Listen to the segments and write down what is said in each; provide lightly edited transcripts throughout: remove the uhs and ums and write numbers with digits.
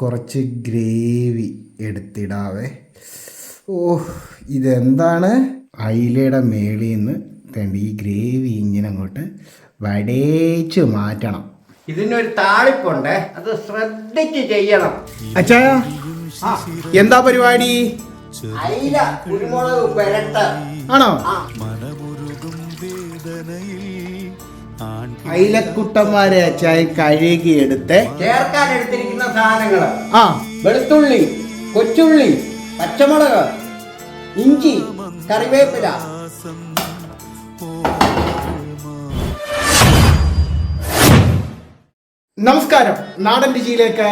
കുറച്ച് ഗ്രേവി എടുത്തിടാവേ. ഇതെന്താണ്? അയിലയുടെ മേളിൽ നിന്ന് ഈ ഗ്രേവി ഇങ്ങനെ അങ്ങോട്ട് വടേച്ച് മാറ്റണം. ഇതിനൊരു താളിപ്പുണ്ട്, അത് ശ്രദ്ധിച്ച് ചെയ്യണം. അച്ഛാ, എന്താ പരിപാടി? അയില കുരുമുളക് പെരട്ട് ആണോ? അയിലക്കുട്ടന്മാരെ അച്ചായ കഴുകി എടുത്ത് ചേർക്കാൻ എടുത്തിരിക്കുന്ന സാധനങ്ങള്: വെളുത്തുള്ളി, കൊച്ചുള്ളി, പച്ചമുളക്, ഇഞ്ചി, കറിവേപ്പില. നമസ്കാരം, നാടൻ രുചിയിലേക്ക്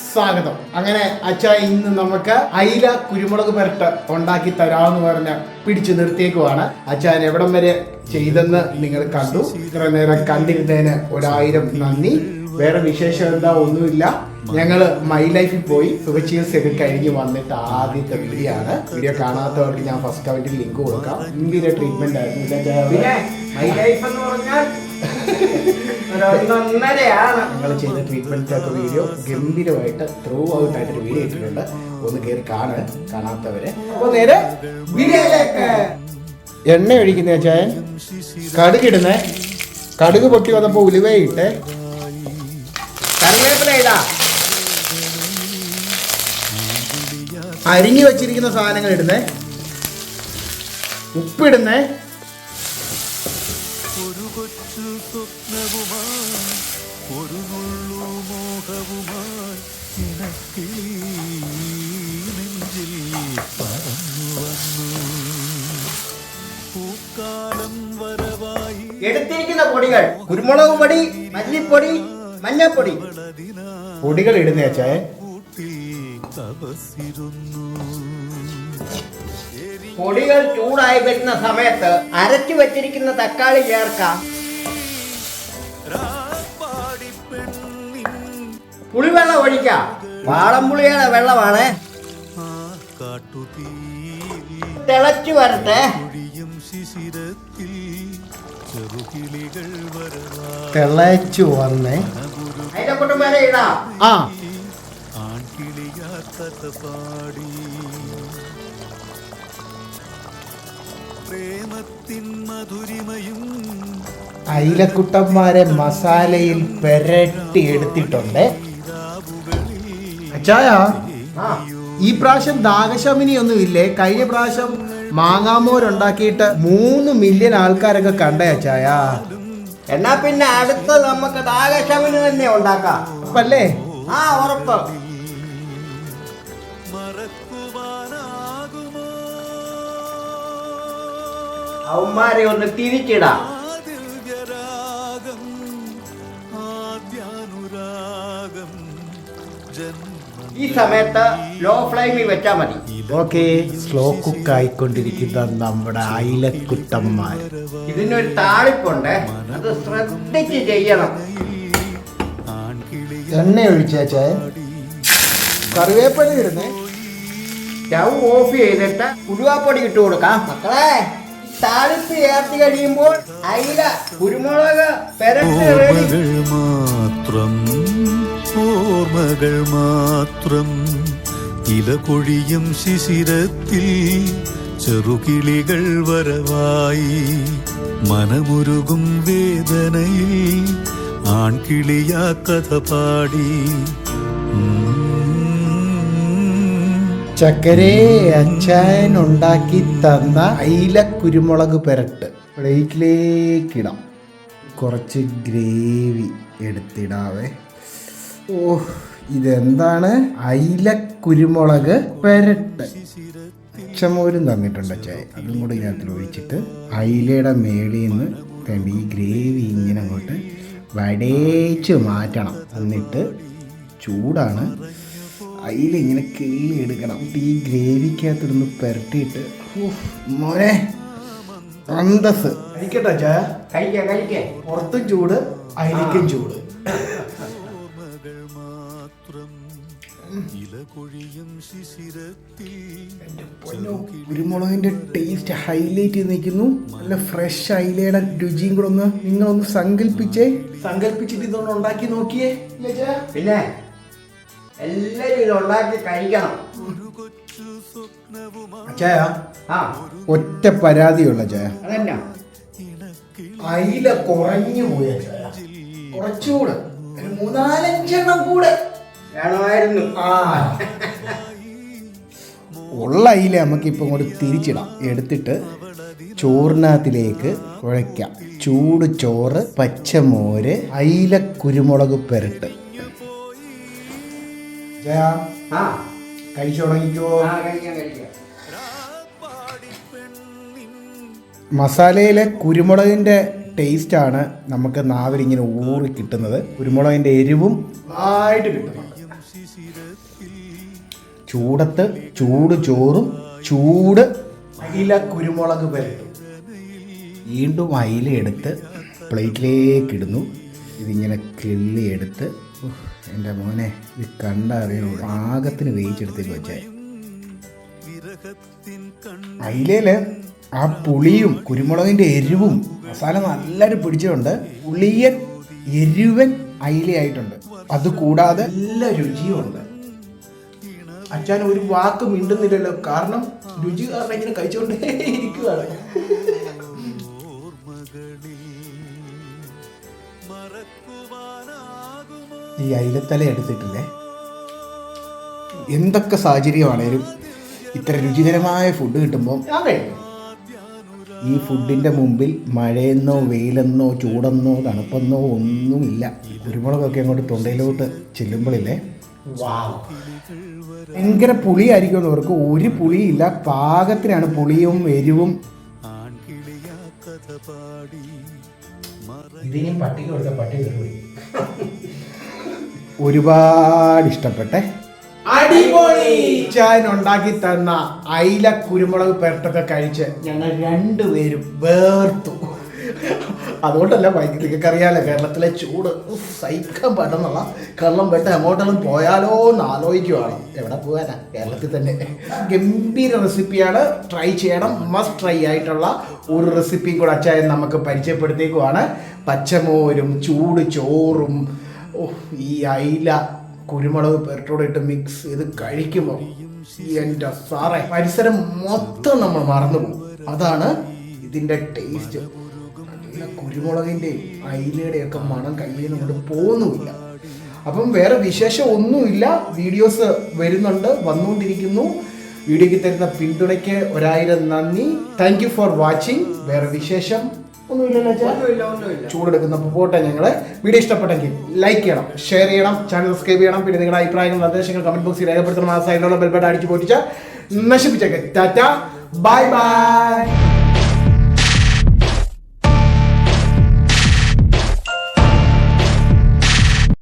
സ്വാഗതം. അങ്ങനെ അച്ചായ ഇന്ന് നമുക്ക് അയില കുരുമുളക് പെരട്ട് ഉണ്ടാക്കി തരാമെന്ന് പറഞ്ഞ് പിടിച്ചു നിർത്തിയേക്കുവാണ്. അച്ചായൻ എവിടം വരെ ചെയ്തെന്ന് നിങ്ങൾ കണ്ടു. ഇത്ര നേരം കണ്ടിരുന്നതിന് 1000 നന്ദി. വേറെ വിശേഷം എന്താ, ഒന്നുമില്ല. ഞങ്ങള് മൈ ലൈഫിൽ പോയി സുഖചികിത്സയൊക്കെ കഴിഞ്ഞ് വന്നിട്ട് ആദ്യത്തെ വീഡിയോ ആണ്. വീഡിയോ കാണാത്തവർക്ക് ഞാൻ ഫസ്റ്റ് കമന്റിൽ ലിങ്ക് കൊടുക്കാം. ഗംഭീര ട്രീറ്റ്മെന്റ് ആയിരുന്നു. മൈ ലൈഫ് എന്ന് പറഞ്ഞാൽ ഞങ്ങൾ ചെയ്ത ട്രീറ്റ്മെന്റിലൊക്കെ വീഡിയോ ഗംഭീരമായിട്ട് ത്രൂ ഔട്ട് ആയിട്ടൊരു വീഡിയോ ഇട്ടിട്ടുണ്ട്. ഒന്ന് കയറി കാണാത്തവര്. അപ്പൊ നേരെ വീഡിയോയിലേക്ക്. എണ്ണ ഒഴിക്കുന്ന ചായൻ കടുകിടുന്നേ. കടുക് പൊട്ടി വന്നപ്പോ ഉലുവയിട്ട് കറിവേപ്പില ഇടാ. അരിഞ്ഞു വെച്ചിരിക്കുന്ന സാധനങ്ങൾ ഇടുന്നേ. ഉപ്പിടുന്നേ. എടുത്തിരിക്കുന്ന പൊടികൾ: കുരുമുളക് പൊടി, മല്ലിപ്പൊടി, മഞ്ഞപ്പൊടി. പൊടികൾ ഇടുന്ന ചായ. പൊടികൾ ചൂടായി വരുന്ന സമയത്ത് അരച്ചു വെച്ചിരിക്കുന്ന തക്കാളി ചേർക്കാം. പുളിവെള്ളം ഒഴിക്കാം. വാളംപുളിയുടെ വെള്ളമാണ്. തിളച്ചു വരട്ടെ. തിളച്ചു വന്നേ. അതിന്റെ കൂട്ടം വരെ ഇടാം. അയിലക്കുട്ടന്മാരെ മസാലയിൽ പെരട്ടി എടുത്തിട്ടുണ്ട്. അച്ചായ, ഈ പ്രാവശ്യം ദാഹശമിനി ഒന്നും ഇല്ലേ? കഴിഞ്ഞ പ്രാവശ്യം മാങ്ങാമോരുണ്ടാക്കിയിട്ട് 3 മില്യൺ ആൾക്കാരൊക്കെ കണ്ടേ അച്ചായ. എന്നാ പിന്നെ അടുത്ത് നമുക്ക് ദാഹശമിനി തന്നെ ഉണ്ടാക്കാം. അപ്പല്ലേ? ഉറപ്പ്. അവന്മാരെ ഒന്ന് തിരിച്ചിടാം. ഈ സമയത്ത് ലോ ഫ്ലെയിമിൽ വെച്ചാൽ മതി. ഓക്കെ. സ്ലോ കുക്ക് ആയിക്കൊണ്ടിരിക്കുന്ന നമ്മുടെ അയിലക്കുട്ടന്മാർ. ഇതിനൊരു താളിപ്പുണ്ട്, അത് ശ്രദ്ധിച്ച് ചെയ്യണം. എണ്ണ ഒഴിച്ചാ കറിവേപ്പില ഇടുന്നേ. സ്റ്റൗ ഓഫ് ചെയ്തിട്ട് ഉലുവാപ്പൊടി ഇട്ട് കൊടുക്കാം. മക്കളെ, താളിപ്പ് ചേർത്ത് കഴിയുമ്പോൾ അയില കുരുമുളക് പെരട്ട് മാത്രം, ഓർമ്മകൾ മാത്രം. ഇലകൊഴിയും ശിശിരത്തിൽ ചെറുകിളികൾ വരവായി. മനമുരുകും വേദനയിൽ ആൺകിളിയാ കഥ പാടി. ചക്കരേ, അച്ചായൻ ഉണ്ടാക്കി തന്ന അയില കുരുമുളക് പെരട്ട് പ്ലേറ്റിലേക്കിടാം. കുറച്ച് ഗ്രേവി എടുത്തിടാവേ. ഇതെന്താണ്? അയില കുരുമുളക് പെരട്ട്. പച്ചമോരും തന്നിട്ടുണ്ട് അച്ചായ. അതും കൂടെ ഇതിനകത്തിൽ ഒഴിച്ചിട്ട് അയിലയുടെ മേളിൽ നിന്ന് ഈ ഗ്രേവി ഇങ്ങനെ അങ്ങോട്ട് വടേച്ച് മാറ്റണം. എന്നിട്ട് ചൂടാണ്. അയില ഇങ്ങനെ കിള്ളി എടുക്കണം. ഈ ഗ്രേവിക്കകത്തിരുന്ന് പെരട്ടിയിട്ട് മോനെ അന്തസ്. കഴിക്കട്ടെ ചായ. കഴിക്കേ. പുറത്തും ചൂട്, അയിലക്കും ചൂട്. കുരുമുളകിന്റെ ടേസ്റ്റ് ഹൈലൈറ്റ് ചെയ്ത് നിൽക്കുന്നു. നല്ല ഫ്രഷ് അയിലയുടെ രുചിയും കൂടെ നിങ്ങളൊന്ന് സങ്കല്പിച്ചിട്ട് ഇതൊന്ന് ഉണ്ടാക്കി നോക്കിയേ. പിന്നെ എല്ലാരും ഇത് ഉണ്ടാക്കി കഴിക്കണം. അച്ചായ ആ ഒറ്റ പരാതിയുള്ള ചായ, അതന്നെ അയില കുറഞ്ഞു പോയ ചായ. കുറച്ചുകൂടെ ഒരു 3-4 കൂടെ വേണമായിരുന്നു. ആ ഉള്ള അയില നമുക്കിപ്പോൾ ഇങ്ങോട്ട് തിരിച്ചിടാം. എടുത്തിട്ട് ചോറിനകത്തിലേക്ക് കുഴയ്ക്കാം. ചൂട് ചോറ്, പച്ചമോര്, അയില കുരുമുളക് പെരട്ട്. ആ കഴിച്ചു തുടങ്ങിക്കോ. കഴിക്കാം. മസാലയിലെ കുരുമുളകിൻ്റെ ടേസ്റ്റാണ് നമുക്ക് നാവിലിങ്ങനെ ഊറി കിട്ടുന്നത്. കുരുമുളകിൻ്റെ എരിവും ആയിട്ട് കിട്ടുന്നുണ്ട്. ചൂടത്ത് ചൂട് ചോറും ചൂട് അയില കുരുമുളക് പെരട്ടും. വീണ്ടും അയില എടുത്ത് പ്ലേറ്റിലേക്ക് ഇടുന്നു. ഇതിങ്ങനെ കിള്ളിയെടുത്ത്, എൻ്റെ മോനെ ഇത് കണ്ടറിയണു, പാകത്തിന് വേവിച്ചെടുത്തേക്ക് വെച്ചേ. അയിലയിൽ ആ പുളിയും കുരുമുളകിൻ്റെ എരിവും മസാല നല്ലൊരു പിടിച്ചുകൊണ്ട് പുളിയൻ എരിവൻ അയിലയായിട്ടുണ്ട്. അതുകൂടാതെ നല്ല രുചിയുമുണ്ട്. അച്ഛൻ ഒരു വാക്ക് മിണ്ടുന്നില്ലല്ലോ, കാരണം രുചി കാരണം ഇങ്ങനെ കഴിച്ചുകൊണ്ടേ ഇരിക്കുകയാണ്. ഈ അയിലത്തല എടുത്തിട്ടില്ലേ, എന്തൊക്കെ സാഹചര്യമാണേലും ഇത്ര രുചികരമായ ഫുഡ് കിട്ടുമ്പോൾ ഞാൻ കഴിക്കും. ഈ ഫുഡിൻ്റെ മുമ്പിൽ മഴയെന്നോ വെയിലെന്നോ ചൂടെന്നോ തണുപ്പെന്നോ ഒന്നുമില്ല. കുരുമുളകൊക്കെ അങ്ങോട്ട് തൊണ്ടയിലോട്ട് ചെല്ലുമ്പോഴില്ലേ, ഭയങ്കര പുളിയായിരിക്കും എന്നവർക്ക് ഒരു പുളിയില്ല. പാകത്തിനാണ് പുളിയും എരിവും. ഇതിനും പട്ടിക്ക് കൊടുത്ത പട്ടി ഒരുപാട് ഇഷ്ടപ്പെട്ടെ. അടിപൊളി ചായൻ ഉണ്ടാക്കി തന്ന അയില കുരുമുളക് പെരട്ടൊക്കെ കഴിച്ച് ഞങ്ങൾ രണ്ടുപേരും വേർത്തു. അതുകൊണ്ടല്ല വൈകി, നിങ്ങൾക്ക് അറിയാലോ കേരളത്തിലെ ചൂട് സഹിക്കാൻ പറ്റുന്നുള്ള. കള്ളം പെട്ട് എങ്ങോട്ടെങ്കിലും പോയാലോ എന്ന് ആലോചിക്കുവാണ്. എവിടെ പോകാനാ, കേരളത്തിൽ തന്നെ. ഗംഭീര റെസിപ്പിയാണ്, ട്രൈ ചെയ്യണം. മസ്റ്റ് ട്രൈ ആയിട്ടുള്ള ഒരു റെസിപ്പിയും കൂടെ അച്ചായൻ നമുക്ക് പരിചയപ്പെടുത്തിയേക്കുവാണ്. പച്ചമോരും ചൂട് ചോറും ഈ അയില കുരുമുളക് പെരട്ടോടെ ഇട്ട് മിക്സ് ചെയ്ത് കഴിക്കുമ്പോൾ എൻ്റെ സാറേ പരിസരം മൊത്തം നമ്മൾ മറന്നുപോകും. അതാണ് ഇതിൻ്റെ ടേസ്റ്റ്. കുരുമുളകിൻ്റെയും അയിലയുടെയൊക്കെ മണം കയ്യിൽ നിന്ന് കൊണ്ട് പോകുന്നുമില്ല. അപ്പം വേറെ വിശേഷം ഒന്നുമില്ല. വീഡിയോസ് വരുന്നുണ്ട്, വന്നുകൊണ്ടിരിക്കുന്നു. വീഡിയോയ്ക്ക് തരുന്ന പിന്തുണയ്ക്ക് 1000 നന്ദി. Thank you for watching. വേറെ വിശേഷം ഒന്നുമില്ലല്ലോ. ചൂടെടുക്കുന്നപ്പോൾ പോട്ടെ. ഞങ്ങളെ വീഡിയോ ഇഷ്ടപ്പെട്ടെങ്കിൽ ലൈക്ക് ചെയ്യണം, ഷെയർ ചെയ്യണം, ചാനൽ സബ്സ്ക്രൈബ് ചെയ്യണം. പിന്നെ നിങ്ങളുടെ അഭിപ്രായങ്ങൾ നിർദ്ദേശങ്ങൾ കമന്റ് ബോക്സിൽ രേഖപ്പെടുത്തണം. ആ സൈഡിലുള്ള ബെൽബട്ടൺ അടിച്ചു പൊട്ടിച്ച് നശിപ്പിച്ചേക്കെ. Tata, bye bye.